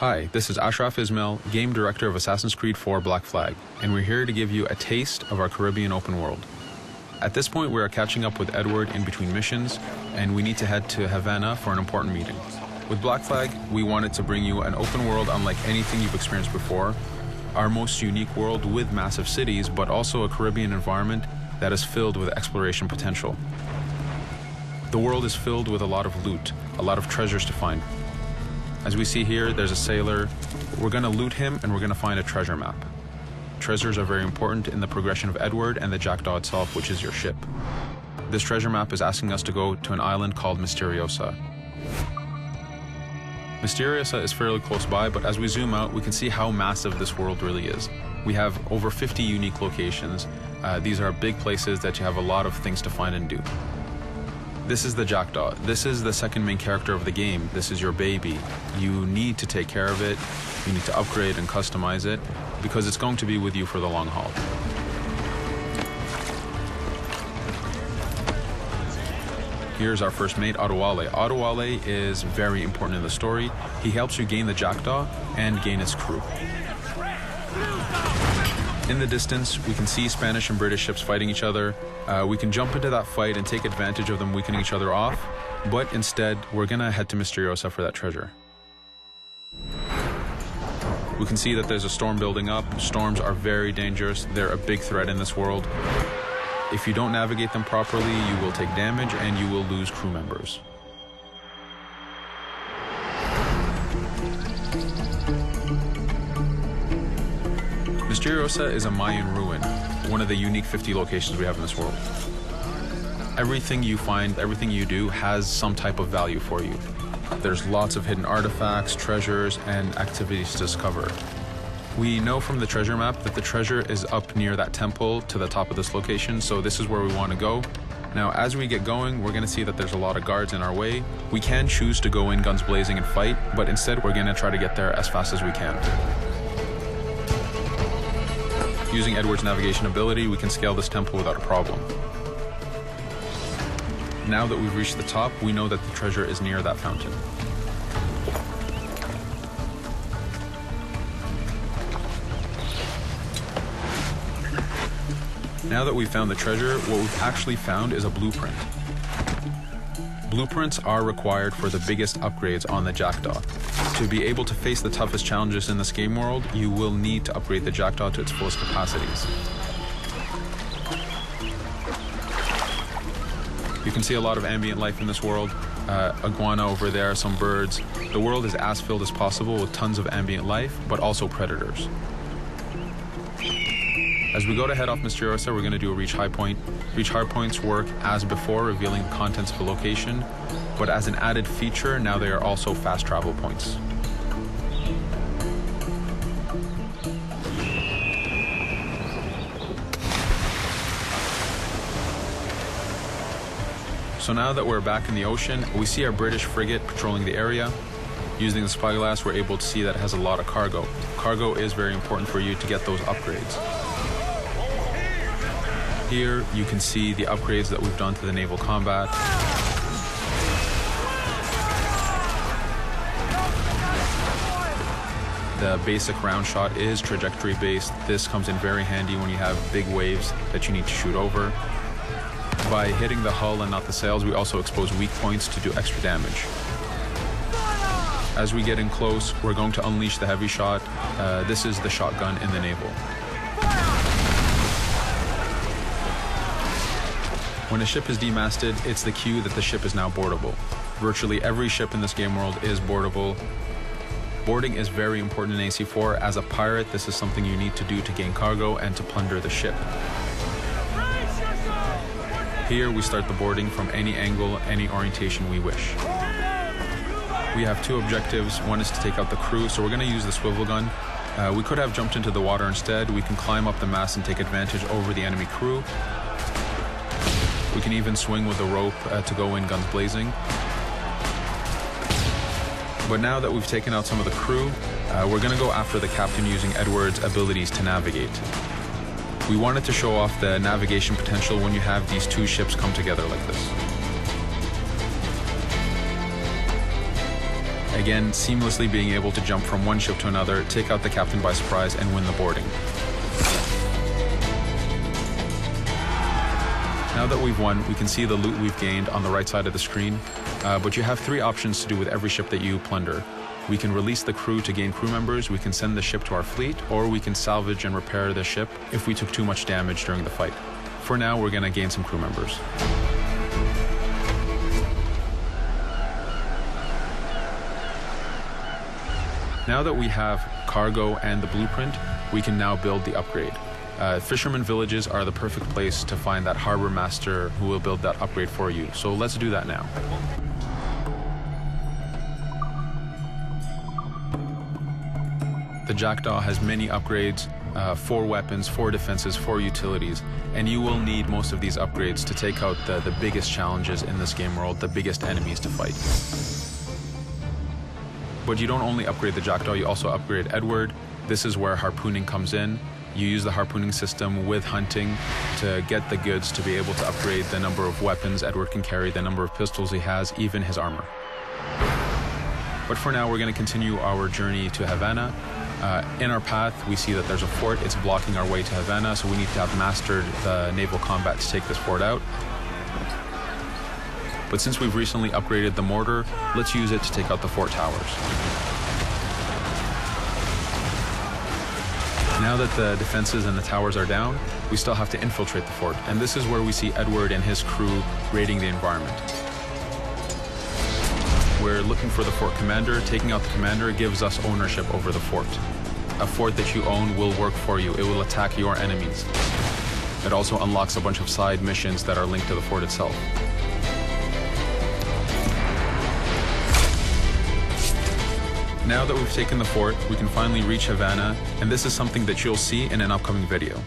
Hi, this is Ashraf Ismail, Game Director of Assassin's Creed IV Black Flag, and we're here to give you a taste of our Caribbean open world. At this point, we are catching up with Edward in between missions, and we need to head to Havana for an important meeting. With Black Flag, we wanted to bring you an open world unlike anything you've experienced before, our most unique world with massive cities, but also a Caribbean environment that is filled with exploration potential. The world is filled with a lot of loot, a lot of treasures to find. As we see here, there's a sailor. We're going to loot him and we're going to find a treasure map. Treasures are very important in the progression of Edward and the Jackdaw itself, which is your ship. This treasure map is asking us to go to an island called Misteriosa. Misteriosa is fairly close by, but as we zoom out, we can see how massive this world really is. We have over 50 unique locations. These are big places that you have a lot of things to find and do. This is the Jackdaw. This is the second main character of the game. This is your baby. You need to take care of it. You need to upgrade and customize it because it's going to be with you for the long haul. Here's our first mate, Adewale. Adewale is very important in the story. He helps you gain the Jackdaw and gain its crew. In the distance, we can see Spanish and British ships fighting each other. We can jump into that fight and take advantage of them weakening each other off, but instead, we're gonna head to Misteriosa for that treasure. We can see that there's a storm building up. Storms are very dangerous. They're a big threat in this world. If you don't navigate them properly, you will take damage and you will lose crew members. Misteriosa is a Mayan ruin, one of the unique 50 locations we have in this world. Everything you find, everything you do has some type of value for you. There's lots of hidden artifacts, treasures, and activities to discover. We know from the treasure map that the treasure is up near that temple to the top of this location, so this is where we want to go. Now, as we get going, we're going to see that there's a lot of guards in our way. We can choose to go in guns blazing and fight, but instead we're going to try to get there as fast as we can. Using Edward's navigation ability, we can scale this temple without a problem. Now that we've reached the top, we know that the treasure is near that fountain. Now that we've found the treasure, what we've actually found is a blueprint. Blueprints are required for the biggest upgrades on the Jackdaw. To be able to face the toughest challenges in this game world, you will need to upgrade the Jackdaw to its fullest capacities. You can see a lot of ambient life in this world. Iguana over there, some birds. The world is as filled as possible with tons of ambient life, but also predators. As we go to head off Misteriosa, we're going to do a reach high point. Reach high points work as before, revealing the contents of a location, but as an added feature, now they are also fast travel points. So now that we're back in the ocean, we see our British frigate patrolling the area. Using the spyglass, we're able to see that it has a lot of cargo. Cargo is very important for you to get those upgrades. Here, you can see the upgrades that we've done to the naval combat. The basic round shot is trajectory based. This comes in very handy when you have big waves that you need to shoot over. By hitting the hull and not the sails, we also expose weak points to do extra damage. As we get in close, we're going to unleash the heavy shot. This is the shotgun in the naval. When a ship is demasted, it's the cue that the ship is now boardable. Virtually every ship in this game world is boardable. Boarding is very important in AC4. As a pirate, this is something you need to do to gain cargo and to plunder the ship. Here, we start the boarding from any angle, any orientation we wish. We have two objectives. One is to take out the crew, so we're going to use the swivel gun. We could have jumped into the water instead. We can climb up the mast and take advantage over the enemy crew. We can even swing with a rope to go in guns blazing. But now that we've taken out some of the crew, we're going to go after the captain using Edward's abilities to navigate. We wanted to show off the navigation potential when you have these two ships come together like this. Again, seamlessly being able to jump from one ship to another, take out the captain by surprise, and win the boarding. Now that we've won, we can see the loot we've gained on the right side of the screen, but you have 3 options to do with every ship that you plunder. We can release the crew to gain crew members, we can send the ship to our fleet, or we can salvage and repair the ship if we took too much damage during the fight. For now, we're going to gain some crew members. Now that we have cargo and the blueprint, we can now build the upgrade. Fisherman villages are the perfect place to find that harbor master who will build that upgrade for you. So let's do that now. The Jackdaw has many upgrades, 4 weapons, 4 defenses, 4 utilities, and you will need most of these upgrades to take out the biggest challenges in this game world, the biggest enemies to fight. But you don't only upgrade the Jackdaw, you also upgrade Edward. This is where harpooning comes in. You use the harpooning system with hunting to get the goods to be able to upgrade the number of weapons Edward can carry, the number of pistols he has, even his armor. But for now, we're going to continue our journey to Havana. In our path, we see that there's a fort. It's blocking our way to Havana, so we need to have mastered the naval combat to take this fort out. But since we've recently upgraded the mortar, let's use it to take out the fort towers. Now that the defenses and the towers are down, we still have to infiltrate the fort, and this is where we see Edward and his crew raiding the environment. We're looking for the fort commander. Taking out the commander gives us ownership over the fort. A fort that you own will work for you. It will attack your enemies. It also unlocks a bunch of side missions that are linked to the fort itself. Now that we've taken the fort, we can finally reach Havana, and this is something that you'll see in an upcoming video.